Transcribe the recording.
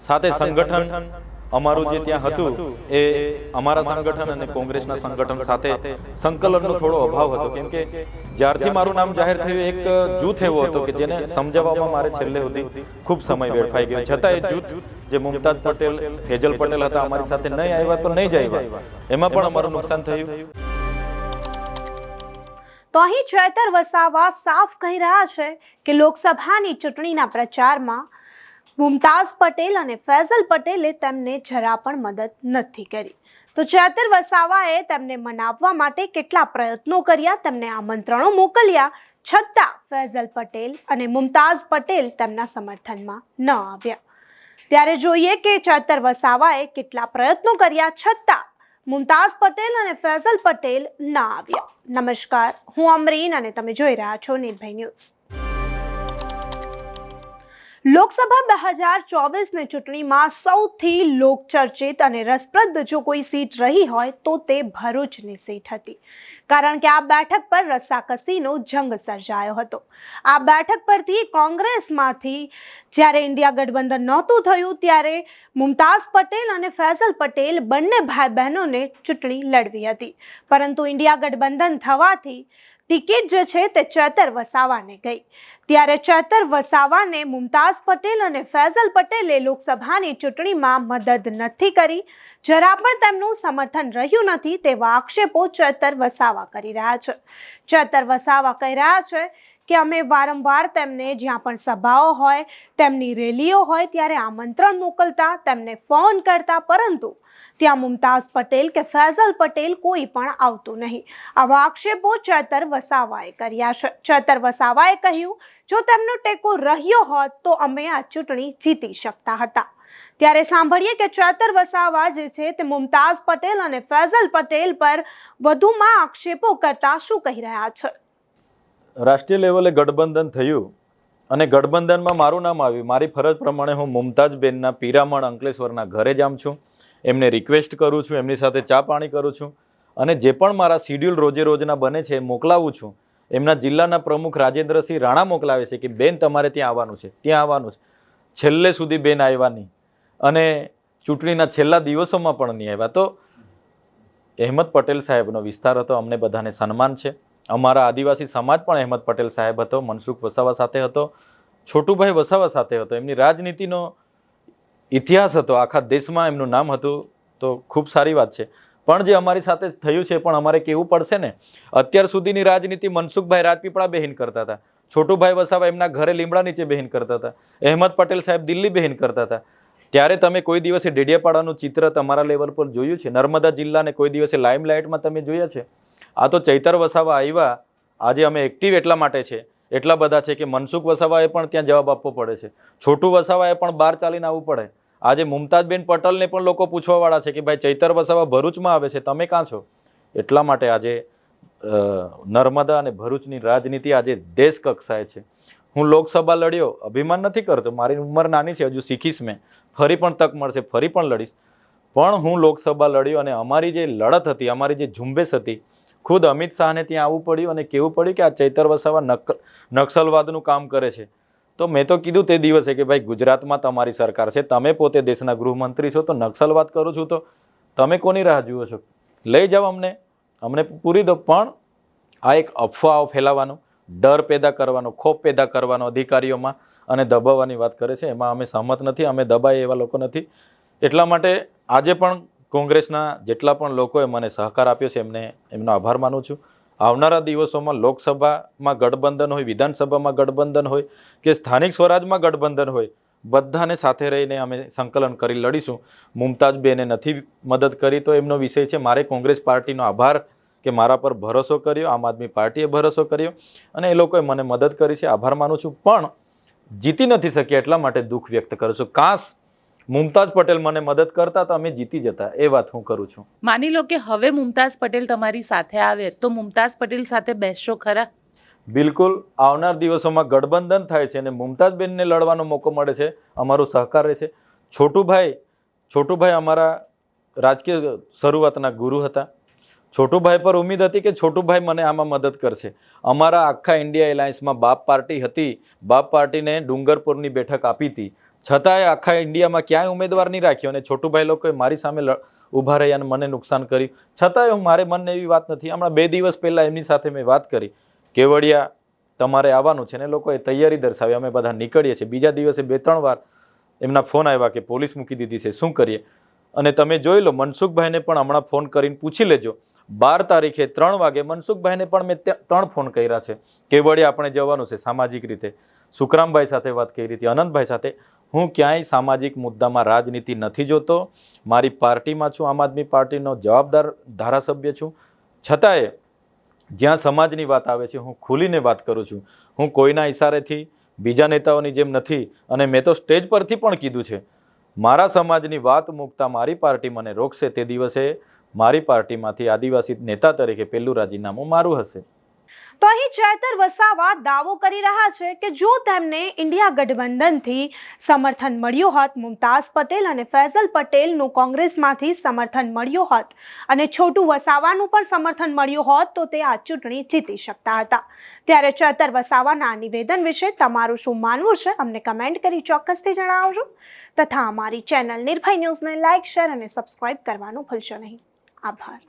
સાથે સંગઠન અમારું જે ત્યાં હતું એ અમારા સંગઠન અને કોંગ્રેસના સંગઠન સાથે સંકલનનો થોડો અભાવ હતો, કેમ કે જ્યારથી મારું નામ જાહેર થયું એક જૂથ એવો હતો કે જેને સમજાવવામાં મારે છેલ્લે સુધી ખૂબ સમય વેડફાઈ ગયો. છતાં એ જૂથ જે મુમતાઝ પટેલ, ફેજલ પટેલ હતા, અમારી સાથે નહીં આવ્યા તો નહીં જ આવ્યા, એમાં પણ અમારું નુકસાન થયું. તો અહીં ચેતર વસાવા સાફ કહી રહ્યા છે કે લોકસભાની ચૂંટણીના પ્રચારમાં મુમતાઝ પટેલ અને ફૈઝલ પટેલે તેમને જરા પણ મદદ નથી કરી. તો ચેતર વસાવાએ તેમને મનાવવા માટે કેટલા પ્રયત્નો કર્યા, તેમને આમંત્રણો મોકલ્યા, છતાં ફૈઝલ પટેલ અને મુમતાઝ પટેલ તેમના સમર્થનમાં ન આવ્યા. ત્યારે જોઈએ કે ચેતર વસાવાએ કેટલા પ્રયત્નો કર્યા, છતાં મુમતાઝ પટેલ અને ફૈઝલ પટેલ ન આવ્યા. નમસ્કાર, હું અમરીન અને તમે જોઈ રહ્યા છો નિર્ભય ન્યૂઝ. લોકસભા 2024ની ચૂંટણીમાં સૌથી લોકચર્ચિત અને રસપ્રદ જો કોઈ સીટ રહી હોય તો તે ભરૂચની સીટ હતી, કારણ કે આ બેઠક પર રસ્સાકસીનો જંગ સર્જાયો હતો. આ બેઠક પરથી કોંગ્રેસમાંથી જ્યારે ઇન્ડિયા ગઠબંધન નહોતું થયું ત્યારે મુમતાઝ પટેલ અને ફૈઝલ પટેલ બંને ભાઈ બહેનોને ચૂંટણી લડવી હતી, પરંતુ ઇન્ડિયા ગઠબંધન થવાથી ટિકિટ જે છે તે ચેતર વસાવાને ગઈ. ત્યારે ચેતર વસાવાને મુમતાઝ પટેલ અને ફૈઝલ પટેલે લોકસભાની ચૂંટણીમાં મદદ નથી કરી, જરા પણ તેમનું સમર્થન રહ્યું નથી તેવા આક્ષેપો ચેતર વસાવા કરી રહ્યા છે. ચેતર વસાવા કહી રહ્યા છે કે અમે વારંવાર તેમને જ્યાં પણ સભાઓ હોય, તેમની રેલીઓ હોય ત્યારે આમંત્રણ મોકલતા, તેમને ફોન કરતા, પરંતુ ત્યાં મુમતાઝ પટેલ કે ફૈઝલ પટેલ કોઈ પણ આવતું નહીં. આવા આક્ષેપો ચેતર વસાવાએ કર્યા છે. ચેતર વસાવાએ કહ્યું, જો તેમનો ટેકો રહ્યો હોત તો અમે આ ચૂંટણી જીતી શકતા હતા. ત્યારે સાંભળીએ કે ચેતર વસાવા જે છે તે મુમતાઝ પટેલ અને ફૈઝલ પટેલ પર વધુમાં આક્ષેપો કરતા શું કહી રહ્યા છે. રાષ્ટ્રીય લેવલે ગઠબંધન થયું અને ગઠબંધનમાં મારું નામ આવ્યું. મારી ફરજ પ્રમાણે હું મુમતાઝ બેનના પીરામણ અંકલેશ્વરના ઘરે જામ છું, એમને રિક્વેસ્ટ કરું છું, એમની સાથે ચા પાણી કરું છું, અને જે પણ મારા શિડ્યુલ રોજે રોજના બને છે એ મોકલાવું છું. એમના જિલ્લાના પ્રમુખ રાજેન્દ્રસિંહ રાણા મોકલાવે છે કે બેન તમારે ત્યાં આવવાનું છે, ત્યાં આવવાનું છે. છેલ્લે સુધી બેન આવ્યા નહીં અને ચૂંટણીના છેલ્લા દિવસોમાં પણ નહીં આવ્યા. તો અહેમદ પટેલ સાહેબનો વિસ્તાર હતો, અમને બધાને સન્માન છે. અમારા આદિવાસી સમાજ પણ અહેમદ પટેલ સાહેબ હતો, મનસુખ વસાવા સાથે હતો, છોટુભાઈ વસાવા સાથે હતો. એમની રાજનીતિનો ઇતિહાસ હતો, આખા દેશમાં એમનું નામ હતું, તો ખૂબ સારી વાત છે. પણ જે અમારી સાથે થયું છે પણ અમારે કહેવું પડશે ને. અત્યાર સુધીની રાજનીતિ મનસુખભાઈ રાજપીપળા બેહીન કરતા હતા, છોટુભાઈ વસાવા એમના ઘરે લીમડા નીચે બેહીન કરતા હતા, અહેમદ પટેલ સાહેબ દિલ્હી બેહીન કરતા હતા. ત્યારે તમે કોઈ દિવસે ડેડિયાપાડાનું ચિત્ર તમારા લેવલ પર જોયું છે? નર્મદા જિલ્લાને કોઈ દિવસે લાઇમલાઇટમાં તમે જોયા છે? આ તો ચૈતર વસાવા આવ્યા, આજે અમે એક્ટિવ એટલા માટે છે, એટલા બધા છે કે મનસુખ વસાવાએ પણ ત્યાં જવાબ આપવો પડે છે, છોટુ વસાવાએ પણ બહાર ચાલીને આવવું પડે. આજે મુમતાઝબેન પટેલને પણ લોકો પૂછવાવાળા છે કે ભાઈ ચૈતર વસાવા ભરૂચમાં આવે છે, તમે ક્યાં છો? એટલા માટે આજે નર્મદા અને ભરૂચની રાજનીતિ આજે દેશ કક્ષાએ છે. હું લોકસભા લડ્યો, અભિમાન નથી કરતો, મારી ઉંમર નાની છે, હજુ શીખીશ, મેં ફરી પણ તક મળશે, ફરી પણ લડીશ. પણ હું લોકસભા લડ્યો અને અમારી જે લડત હતી, અમારી જે ઝુંબેશ હતી, ખુદ અમિત શાહને ત્યાં આવવું પડ્યું અને કહેવું પડ્યું કે આ ચૈતર વસાવા નક્સલવાદનું કામ કરે છે. તો મેં તો કીધું તે દિવસે કે ભાઈ ગુજરાતમાં તમારી સરકાર છે, તમે પોતે દેશના ગૃહમંત્રી છો, તો નક્સલવાદ કરું છું તો તમે કોની રાહ જુઓ છો? લઈ જાઓ અમને પૂરી દો. પણ આ એક અફવાઓ ફેલાવાનો, ડર પેદા કરવાનો, ખોફ પેદા કરવાનો અધિકારીઓમાં અને દબાવવાની વાત કરે છે, એમાં અમે સહમત નથી. અમે દબાય એવા લોકો નથી. એટલા માટે આજે પણ કોંગ્રેસના જેટલા પણ લોકોએ મને સહકાર આપ્યો છે એમનો આભાર માનું છું. આવનારા દિવસોમાં લોકસભામાં ગઠબંધન હોય, વિધાનસભામાં ગઠબંધન હોય કે સ્થાનિક સ્વરાજમાં ગઠબંધન હોય, બધાને સાથે રહીને અમે સંકલન કરી લડીશું. મુમતાઝબેને નથી મદદ કરી તો એમનો વિષય છે. મારે કોંગ્રેસ પાર્ટીનો આભાર કે મારા પર ભરોસો કર્યો, આમ આદમી પાર્ટીએ ભરોસો કર્યો અને એ લોકોએ મને મદદ કરી છે, આભાર માનું છું. પણ જીતી નથી શક્યા એટલા માટે દુઃખ વ્યક્ત કરું છું. કાશ મુમતાઝ પટેલ મને મદદ કરતા તો અમે જીતી જતા, એ વાત હું કરું છું. માની લો કે હવે મુમતાઝ પટેલ તમારી સાથે આવે તો મુમતાઝ પટેલ સાથે બેસશો ખરા? બિલકુલ. આવનાર દિવસોમાં ગઠબંધન થાય છે અને મુમતાઝબેનને લડવાનો મોકો મળે છે, અમારો સહકાર રહેશે. છોટુભાઈ અમારા રાજકીય શરૂઆતના ગુરુ હતા. છોટુભાઈ પર ઉમ્મીદ હતી કે છોટુભાઈ મને આમાં મદદ કરશે. અમારા આખા ઇન્ડિયા એલાયન્સમાં બાપ પાર્ટી હતી, બાપ પાર્ટીને ડુંગરપુરની બેઠક આપી હતી, છતાંય આખા ઇન્ડિયામાં ક્યાંય ઉમેદવાર નહીં રાખ્યો અને છોટુભાઈ લોકોએ મારી સામે ઊભા રહ્યા અને મને નુકસાન કર્યું. છતાંય મારે મનને એવી વાત નથી. હમણાં 2 દિવસ પહેલા એમની સાથે મેં વાત કરી, કેવડિયા તમારે આવવાનું છે, ને લોકોએ તૈયારી દર્શાવી, અમે બધા નીકળીએ છીએ. બીજા દિવસે 2-3 વાર એમના ફોન આવ્યા કે પોલીસ મૂકી દીધી છે, શું કરીએ? અને તમે જોઈ લો, મનસુખભાઈને પણ હમણાં ફોન કરીને પૂછી લેજો. 12 તારીખે 3 વાગે મનસુખભાઈને પણ મેં 3 ફોન કર્યા છે. કેવડિયા આપણે જવાનું છે સામાજિક રીતે. સુખરામભાઈ સાથે વાત કરી હતી, અનંતભાઈ સાથે. હું ક્યાંય સામાજિક મુદ્દામાં રાજનીતિ નથી જોતો. મારી પાર્ટીમાં છું, આમ આદમી પાર્ટીનો જવાબદાર ધારાસભ્ય છું. છતાંય જ્યાં સમાજની વાત આવે છે હું ખુલીને વાત કરું છું. હું કોઈના ઈશારેથી બીજા નેતાઓની જેમ નથી. અને મેં તો સ્ટેજ પરથી પણ કીધું છે, મારા સમાજની વાત મૂકતા મારી પાર્ટી મને રોકશે તે દિવસે મારી પાર્ટીમાંથી આદિવાસી નેતા તરીકે પહેલું રાજીનામું મારું હશે. તો અહીં ચેતર વસાવા દાવો કરી રહ્યા છે કે જો તેમને ઇન્ડિયા ગઠબંધનથી સમર્થન મળ્યું હોત, મુમતાઝ પટેલ અને ફૈઝલ પટેલનું કોંગ્રેસમાંથી સમર્થન મળ્યું હોત અને છોટુ વસાવાનું પણ સમર્થન મળ્યું હોત તો તે આ ચૂંટણી જીતી શકતા હતા. ત્યારે ચેતર વસાવાના નિવેદન વિશે તમારું શું માનવું છે અમને કમેન્ટ કરી ચોક્કસથી જણાવજો. તથા અમારી ચેનલ નિર્ભય ન્યૂઝને લાઇક, શેર અને સબસ્ક્રાઇબ કરવાનું ભૂલશો નહીં. આભાર.